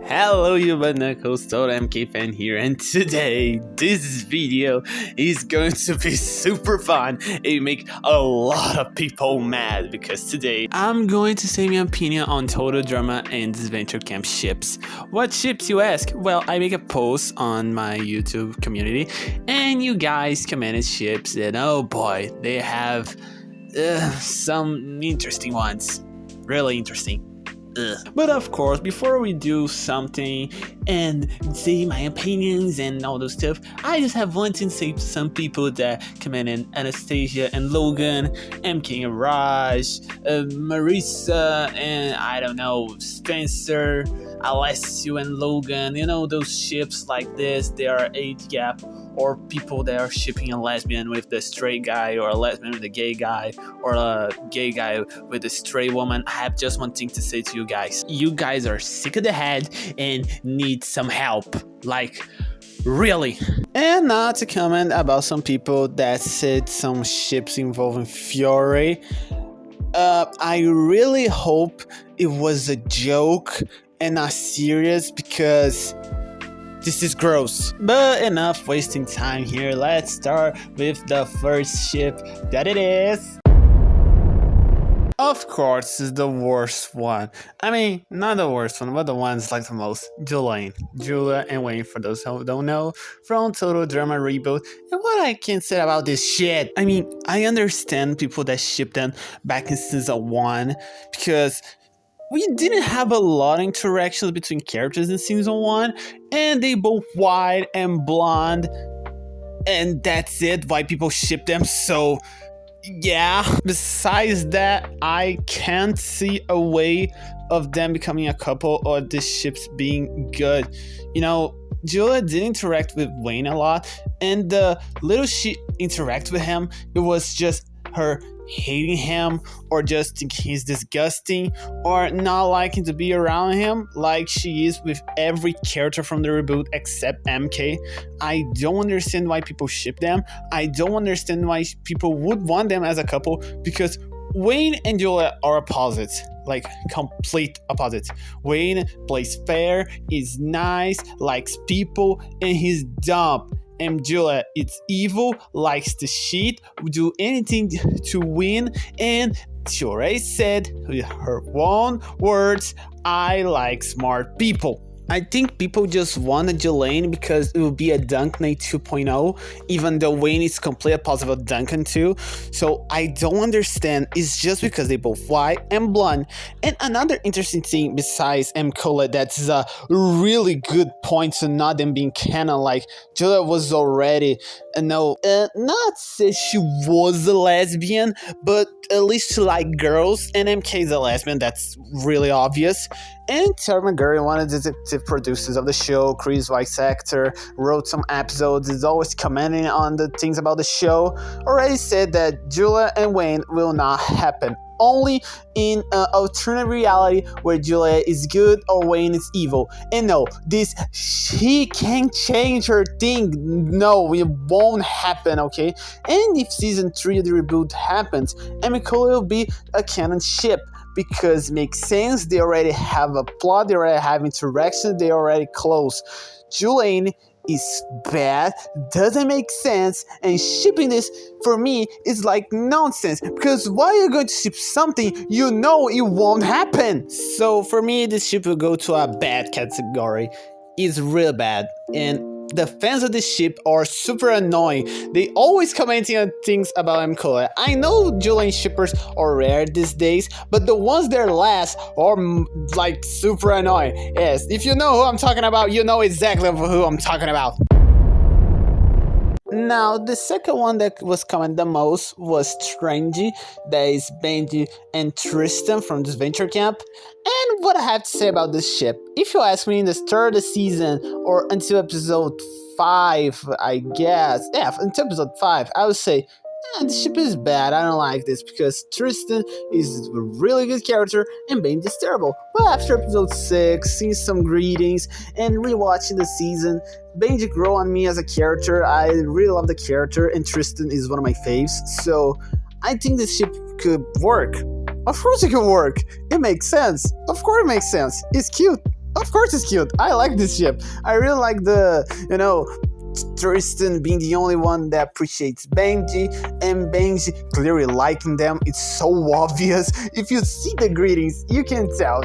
Hello you Knuckles, Toad MK fan here, and today this video is going to be super fun and make a lot of people mad because today I'm going to say my opinion on Total Drama and Disventure Camp ships. What ships, you ask? Well, I make a post on my YouTube community and you guys commented ships and oh boy, they have some interesting ones. Really interesting. But of course, before we do something and say my opinions and all those stuff, I just have one thing to say to some people that commented: Anastasia and Logan, MK and Raj, Marissa, and I don't know, Spencer, Alessio and Logan. You know, those ships like this, they are age gap, or people that are shipping a lesbian with the straight guy, or a lesbian with a gay guy, or a gay guy with a straight woman. I have just one thing to say to you guys. You guys are sick of the head and need some help. Like, really. And not to comment about some people that said some ships involving Fiore. I really hope it was a joke and not serious, because this is gross. But enough wasting time here. Let's start with the first ship that it is. Of course, is the worst one. I mean, not the worst one, but the ones like the most. Julayne. Jula and Wayne, for those who don't know, from Total Drama Reboot. And what I can say about this shit? I mean, I understand people that shipped them back in season 1, because we didn't have a lot of interactions between characters in season 1, and they both white and blonde, and that's it, why people ship them. So yeah, besides that, I can't see a way of them becoming a couple or the ships being good. You know, Jula did interact with Wayne a lot, and the little she interacted with him, it was just her hating him, or just thinking he's disgusting, or not liking to be around him, like she is with every character from the reboot except MK. I don't understand why people ship them. I don't understand why people would want them as a couple, because Wayne and Jula are opposites, like complete opposites. Wayne plays fair, is nice, likes people, and he's dumb. And Jula, it's evil, likes to cheat, do anything to win, and she already said with her own words, I like smart people. I think people just wanted Julayne because it would be a Duncan 2.0, even though Wayne is completely opposite of Duncan too. So I don't understand. It's just because they both white and blonde. And another interesting thing besides Kool Kula, that's a really good point to not them being canon. Like, Jula was already, not say she was a lesbian, but at least she liked girls, and MK is a lesbian. That's really obvious. And Terry McGurry, one of the executive producers of the show, Chris Weiss actor, wrote some episodes, is always commenting on the things about the show, already said that Jula and Wayne will not happen. Only in an alternate reality where Jula is good or Wayne is evil. And no, she can't change her thing. No, it won't happen, okay? And if season 3 of the reboot happens, Kool will be a canon ship, because it makes sense. They already have a plot, they already have interactions, they already close. Julayne is bad, doesn't make sense, and shipping this for me is like nonsense, because why are you going to ship something you know it won't happen? So for me, this ship will go to a bad category. It's real bad, and the fans of this ship are super annoying. They always commenting on things about Kool Kula. I know Julayne shippers are rare these days, but the ones that last are like super annoying. Yes, if you know who I'm talking about, you know exactly who I'm talking about. Now, the second one that was commented the most was Trendy, that is Benji and Tristan from Disventure Camp. And what I have to say about this ship, if you ask me in the start of the season, or until episode 5, I guess, yeah, until episode 5, I would say, this ship is bad, I don't like this, because Tristan is a really good character and Benji is terrible. But after episode 6, seeing some greetings and rewatching the season, Benji grew on me as a character. I really love the character, and Tristan is one of my faves, so I think this ship could work. Of course it could work. It makes sense. Of course it makes sense. It's cute. Of course it's cute. I like this ship. I really like the, Tristan being the only one that appreciates Benji, and Benji clearly liking them. It's so obvious. If you see the greetings, you can tell.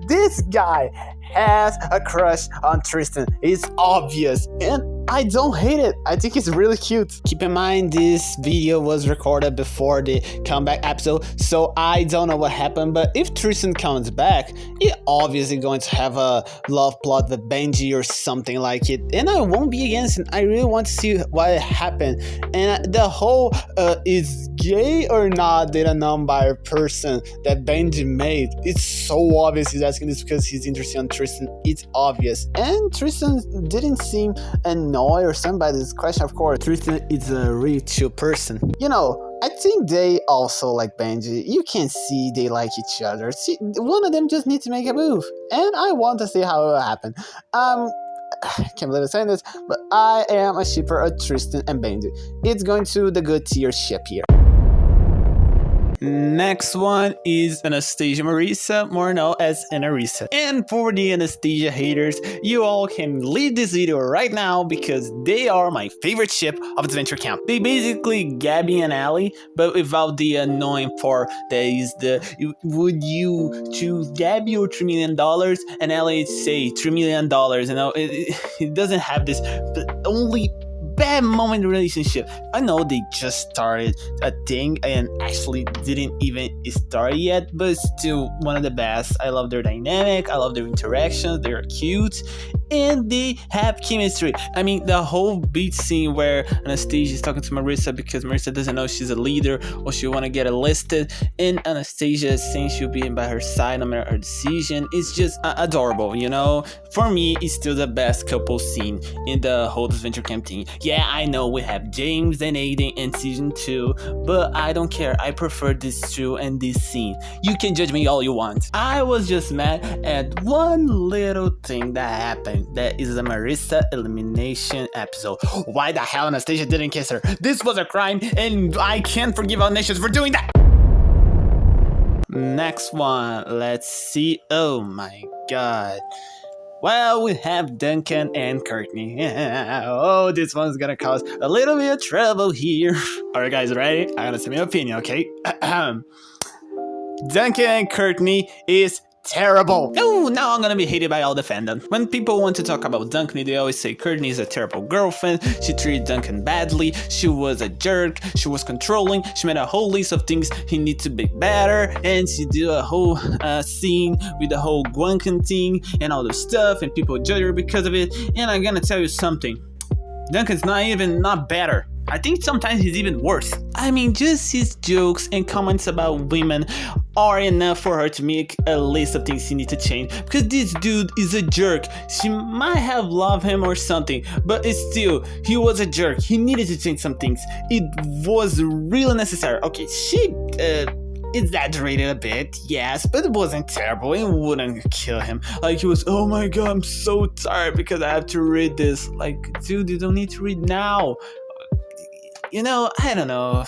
This guy has a crush on Tristan. It's obvious. And I don't hate it. I think it's really cute. Keep in mind, this video was recorded before the comeback episode, so I don't know what happened, but if Tristan comes back, he obviously going to have a love plot with Benji or something like it, and I won't be against it. I really want to see what happened. And the whole is gay or not that a non-binary person that Benji made, it's so obvious he's asking this because he's interested in Tristan. It's obvious. And Tristan didn't seem annoyed or something by this question. Of course, Tristan is a really chill person. I think they also like Benji. You can see they like each other. See, one of them just needs to make a move, and I want to see how it will happen. I can't believe I'm saying this, but I am a shipper of Tristan and Benji. It's going to the good tier ship here. Next one is Anastasia Marissa, more known as Anarissa. And for the Anastasia haters, you all can leave this video right now because they are my favorite ship of Disventure camp. They basically Gabby and Allie, but without the annoying part that is would you choose Gabby or $3 million? And Allie say $3 million, it doesn't have this only bad moment relationship. I know they just started a thing and actually didn't even start yet, but still one of the best. I love their dynamic, I love their interactions, they're cute, and they have chemistry. I mean, the whole beat scene where Anastasia is talking to Marissa because Marissa doesn't know she's a leader or she want to get enlisted, and Anastasia is saying she'll be by her side no matter her decision. It's just adorable, For me, it's still the best couple scene in the whole Disventure camp team. Yeah, I know we have James and Aiden in season 2, but I don't care. I prefer this two and this scene. You can judge me all you want. I was just mad at one little thing that happened. That is the Marissa elimination episode. Why the hell Anastasia didn't kiss her? This was a crime, and I can't forgive our nations for doing that. Next one, let's see. Oh my god. Well, we have Duncan and Curtney. Oh, this one's gonna cause a little bit of trouble here. Alright guys, ready? I'm gonna say my opinion, okay? Duncan and Curtney is terrible. Oh, now I'm gonna be hated by all the fandom. When people want to talk about Duncan, they always say Curtney is a terrible girlfriend. She treated Duncan badly. She was a jerk. She was controlling. She made a whole list of things he needs to be better. And she did a whole scene with the whole Duncan thing and all this stuff. And people judge her because of it. And I'm gonna tell you something. Duncan's not better. I think sometimes he's even worse. I mean, just his jokes and comments about women are enough for her to make a list of things she needs to change. Because this dude is a jerk. She might have loved him or something, but it's still, he was a jerk. He needed to change some things. It was really necessary. Okay, she exaggerated a bit, yes, but it wasn't terrible. It wouldn't kill him. Like, he was, oh my god, I'm so tired because I have to read this. Like, dude, you don't need to read now. I don't know.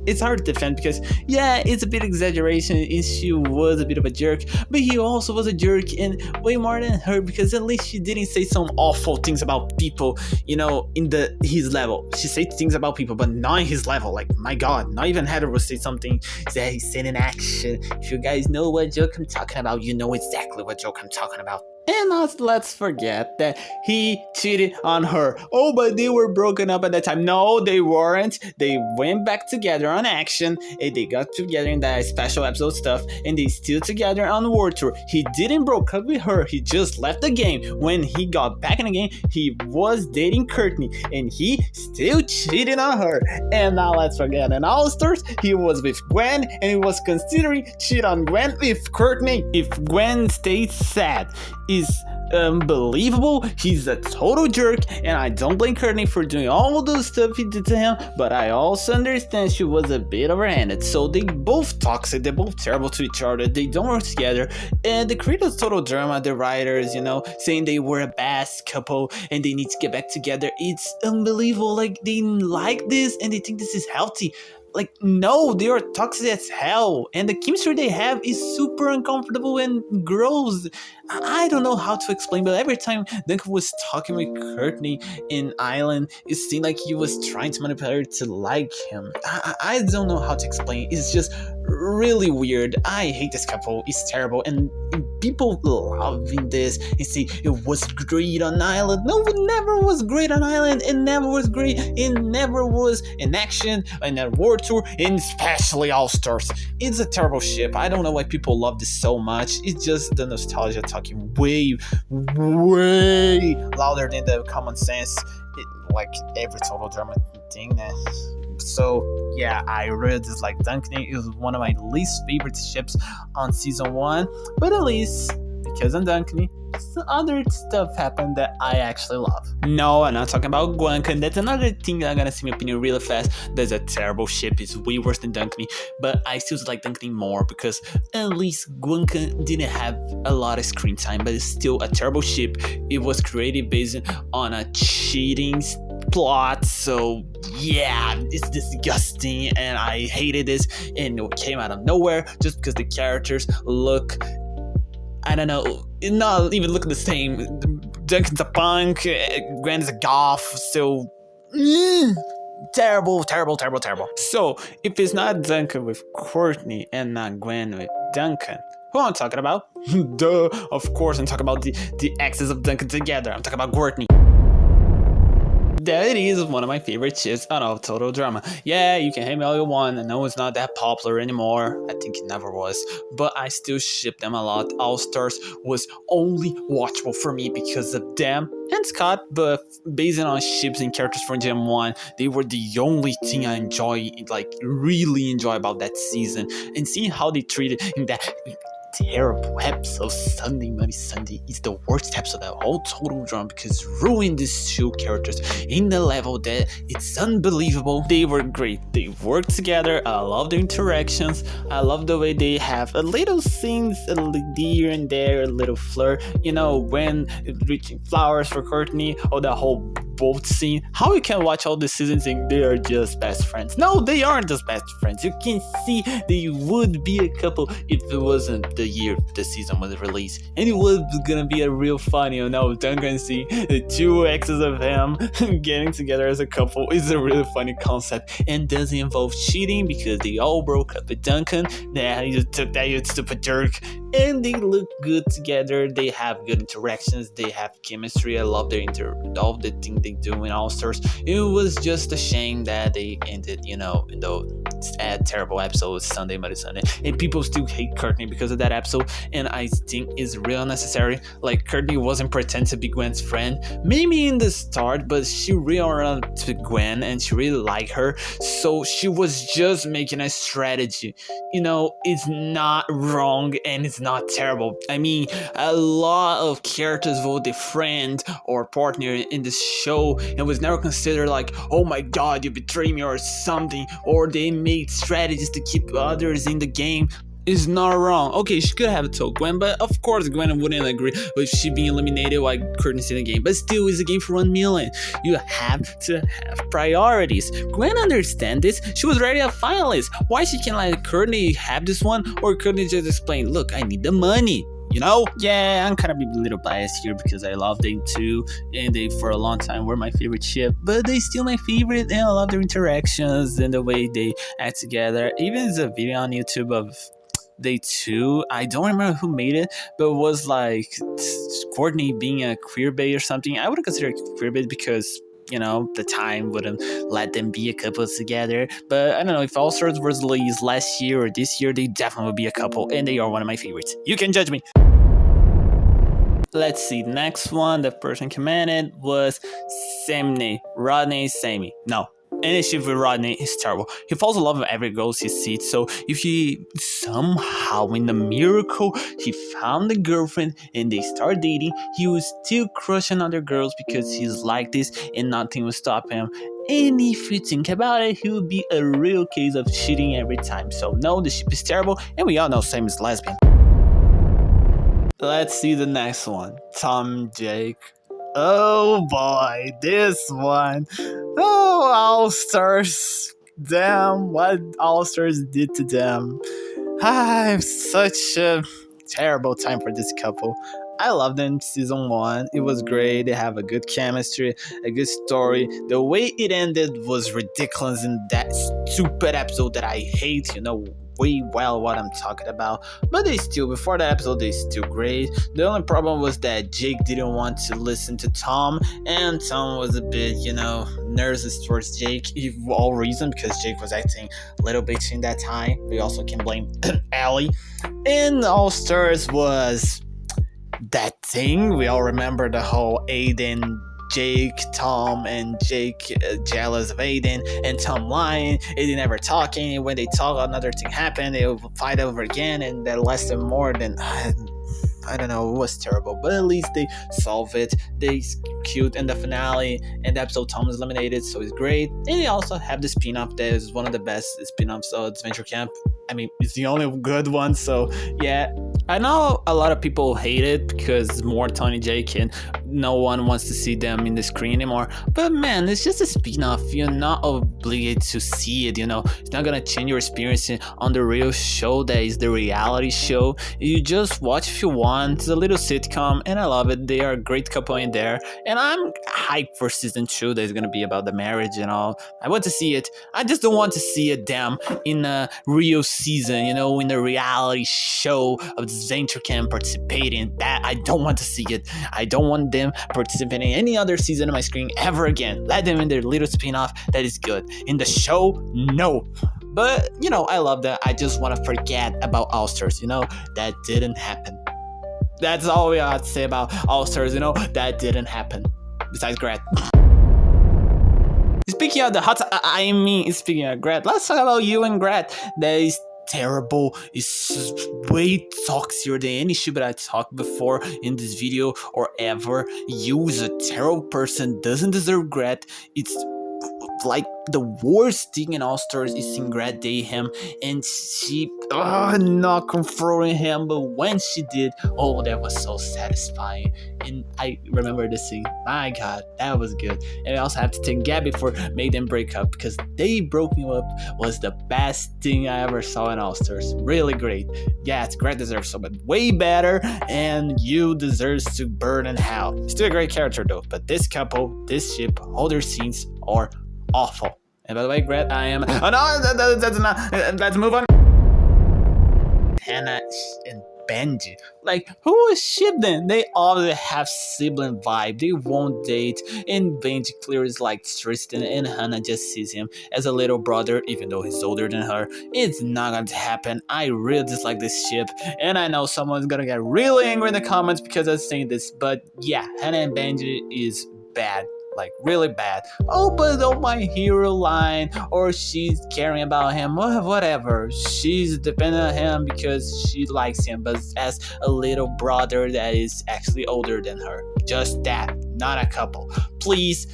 It's hard to defend because, yeah, it's a bit exaggeration. She was a bit of a jerk, but he also was a jerk and way more than her because at least she didn't say some awful things about people, in his level. She said things about people, but not in his level. Like, my god, not even Heather would say something that he said in action. If you guys know what joke I'm talking about, you know exactly what joke I'm talking about. And let's forget that he cheated on her. Oh, but they were broken up at that time. No, they weren't. They went back together on action, and they got together in that special episode stuff, and they still together on World Tour. He didn't broke up with her. He just left the game. When he got back in the game, he was dating Curtney, and he still cheated on her. And now let's forget in All-Stars, he was with Gwen, and he was considering cheat on Gwen with Curtney. If Gwen stayed sad, is unbelievable. He's a total jerk, and I don't blame Curtney for doing all those stuff he did to him, but I also understand she was a bit overhanded. So they both toxic, they're both terrible to each other, they don't work together, and the creators total drama, the writers, saying they were a best couple and they need to get back together. It's unbelievable. Like, they like this and they think this is healthy. like, no, they are toxic as hell, and the chemistry they have is super uncomfortable and gross. I don't know how to explain, but every time Duncan was talking with Curtney in Island, it seemed like he was trying to manipulate her to like him. I don't know how to explain. It's just really weird. I hate this couple. It's terrible, and people loving this and say it was great on Island. No, it never was great on Island. It never was great. It never was in action in a world tour, and especially All Stars. It's a terrible ship. I don't know why people love this so much. It's just the nostalgia talking way louder than the common sense. Like every total drama thing. So yeah, I really dislike Duncan. It was one of my least favorite ships on season 1, but at least because I'm Duncan, some other stuff happened that I actually love. No, I'm not talking about Guancan. That's another thing that I'm gonna see my opinion really fast. That's a terrible ship. It's way worse than Duncan, but I still like Duncan more because at least Guancan didn't have a lot of screen time, but it's still a terrible ship. It was created based on a cheating plot, so yeah, it's disgusting, and I hated this, and it came out of nowhere just because the characters look, I don't know, not even look the same. Duncan's a punk, Grant is a goth, so terrible. So if it's not Duncan with Courtney and not Gwen with Duncan, who I'm talking about? Duh, of course I'm talking about the exes of Duncan together. I'm talking about Courtney. That is one of my favorite ships out of Total Drama. Yeah, you can hate me all you want. I know it's not that popular anymore. I think it never was. But I still ship them a lot. All Stars was only watchable for me because of them and Scott. But based on ships and characters from Gen 1, they were the only thing I really enjoy about that season. And seeing how they treated in that terrible episode, Sunday Money Sunday, is the worst episode of whole Total Drama because it ruined these two characters in the level that it's unbelievable. They were great. They worked together. I love their interactions. I love the way they have a little scenes, a little here and there, a little flirt. You know, when reaching flowers for Courtney, or the whole boat scene. How you can watch all the seasons and they are just best friends? No, they aren't just best friends. You can see they would be a couple if it wasn't the year the season was released, and it was gonna be a real funny. Duncan see the two exes of him getting together as a couple is a really funny concept, and doesn't involve cheating because they all broke up with Duncan. You took that, you stupid jerk. And they look good together. They have good interactions. They have chemistry. I love all the things they do in All Stars. It was just a shame that they ended, in the terrible episode Sunday, Monday, Sunday. And people still hate Curtney because of that episode. And I think it's real unnecessary. Like, Curtney wasn't pretend to be Gwen's friend. Maybe in the start, but she really ran to Gwen and she really liked her. So she was just making a strategy. It's not wrong and it's not terrible. I mean, a lot of characters vote their friend or partner in this show and was never considered like, oh my god, you betrayed me or something, or they made strategies to keep others in the game. Is not wrong. Okay, she could have told Gwen, but of course Gwen wouldn't agree with she being eliminated while Curtney's in the game. But still, it's a game for 1 million. You have to have priorities. Gwen understands this. She was already a finalist. Why she can't let Curtney have this one, or Curtney just explain, look, I need the money. Yeah, I'm kind of a little biased here because I love them too, and they for a long time were my favorite ship, but they still my favorite, and I love their interactions and the way they act together. Even there's a video on YouTube of they two, I don't remember who made it, but it was like Courtney being a queerbait or something. I wouldn't consider it queerbait because the time wouldn't let them be a couple together. But I don't know, if All Stars was released last year or this year, they definitely would be a couple, and they are one of my favorites. You can judge me. Let's see, next one, the person commented was Rodney Sammy. No. Any ship with Rodney is terrible. He falls in love with every girl he sees. So if he somehow, in a miracle, he found a girlfriend and they start dating, he will still crush on other girls because he's like this and nothing will stop him. And if you think about it, he will be a real case of cheating every time. So no, the ship is terrible, and we all know Sam is lesbian. Let's see the next one. Tom Jake. Oh boy, this one. Oh, All Stars. Damn, what All Stars did to them. I have such a terrible time for this couple. I loved them season one. It was great. They have a good chemistry, a good story. The way it ended was ridiculous in that stupid episode that I hate. You know way well what I'm talking about. But they still, before the episode, they still great. The only problem was that Jake didn't want to listen to Tom, and Tom was a bit, nervous towards Jake, for all reason, because Jake was acting a little bitchy in that time. We also can blame Allie. And All Stars was that thing. We all remember the whole Aiden, Jake, Tom, and Jake jealous of Aiden, and Tom lying. Aiden never talking. When they talk, another thing happened. They will fight over again, and that lasted more than I don't know. It was terrible, but at least they solve it. They cute in the finale, and the episode Tom is eliminated, so it's great. And they also have the spin-off that is one of the best spin-offs of Disventure Camp. I mean, it's the only good one, so yeah. I know a lot of people hate it because more Tony Jake and no one wants to see them in the screen anymore. But man, it's just a spin-off. You're not obligated to see it, It's not gonna change your experience on the real show that is the reality show. You just watch if you want. It's a little sitcom and I love it. They are a great couple in there. And I'm hyped for season 2 that is gonna be about the marriage and all. I want to see it. I just don't want to see it damn in a real season, in the reality show of Disventure Camp participating. That I don't want to see it. I don't want them participating in any other season of my screen ever again. Let them in their little spin-off that is good. In the show, no. But, I love that. I just want to forget about All Stars, that didn't happen. That's all we have to say about All Stars, that didn't happen. Besides Grat. Speaking of the speaking of Grat, let's talk about you and Grat. That is terrible. It's way toxier than any shit that I talked before in this video or ever. You is a terrible person, doesn't deserve Grat. It's like the worst thing in All Stars is seeing Grat date him, and she not confronting him, but when she did, that was so satisfying. And I remember the scene. My God, that was good. And I also have to thank Gabby for making them break up, because they broken up was the best thing I ever saw in All Stars. Really great. Yes, Grat deserves something way better, and you deserves to burn in hell. Still a great character though, but this couple, this ship, all their scenes are awful. And by the way, Grat, I am. Oh no, that's not. Let's move on. Hannah and Benji. Like, who is ship then? They obviously have sibling vibe. They won't date. And Benji clearly is like Tristan, and Hannah just sees him as a little brother, even though he's older than her. It's not going to happen. I really dislike this ship. And I know someone's going to get really angry in the comments because I'm saying this. But yeah, Hannah and Benji is bad. Like really bad. But my hero line, or she's caring about him, whatever. She's dependent on him because she likes him, but as a little brother that is actually older than her. Just that, not a couple. Please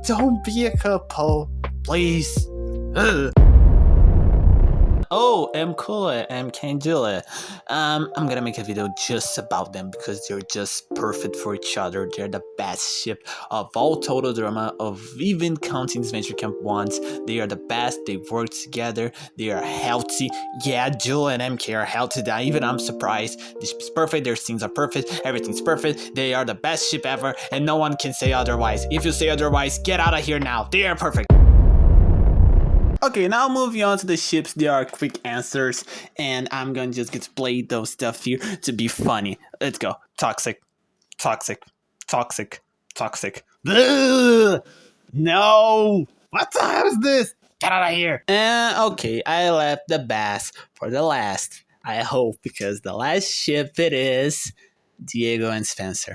don't be a couple. Please. Ugh. Oh, Kool Kula and Jula. I'm gonna make a video just about them because they're just perfect for each other. They're the best ship of all total drama, of even counting Disventure Camp once. They are the best. They work together. They are healthy. Yeah, Jula and MK are healthy. I'm surprised. This ship is perfect. Their scenes are perfect. Everything's perfect. They are the best ship ever, and no one can say otherwise. If you say otherwise, get out of here now. They are perfect. Okay, now moving on to the ships, there are quick answers, and I'm gonna just get to play those stuff here to be funny. Let's go. Toxic. Ugh! No! What the hell is this? Get out of here! Okay, I left the best for the last. I hope, because the last ship it is Diego and Spencer.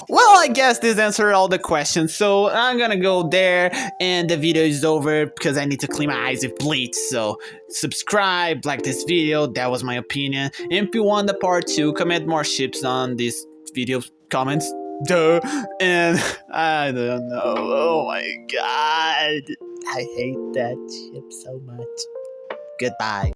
Well, I guess this answered all the questions, so I'm gonna go there, and the video is over because I need to clean my eyes with bleach. So subscribe, like this video. That was my opinion. And if you want the part 2, comment more ships on this video comments. Duh. And I don't know. Oh my God, I hate that ship so much. Goodbye.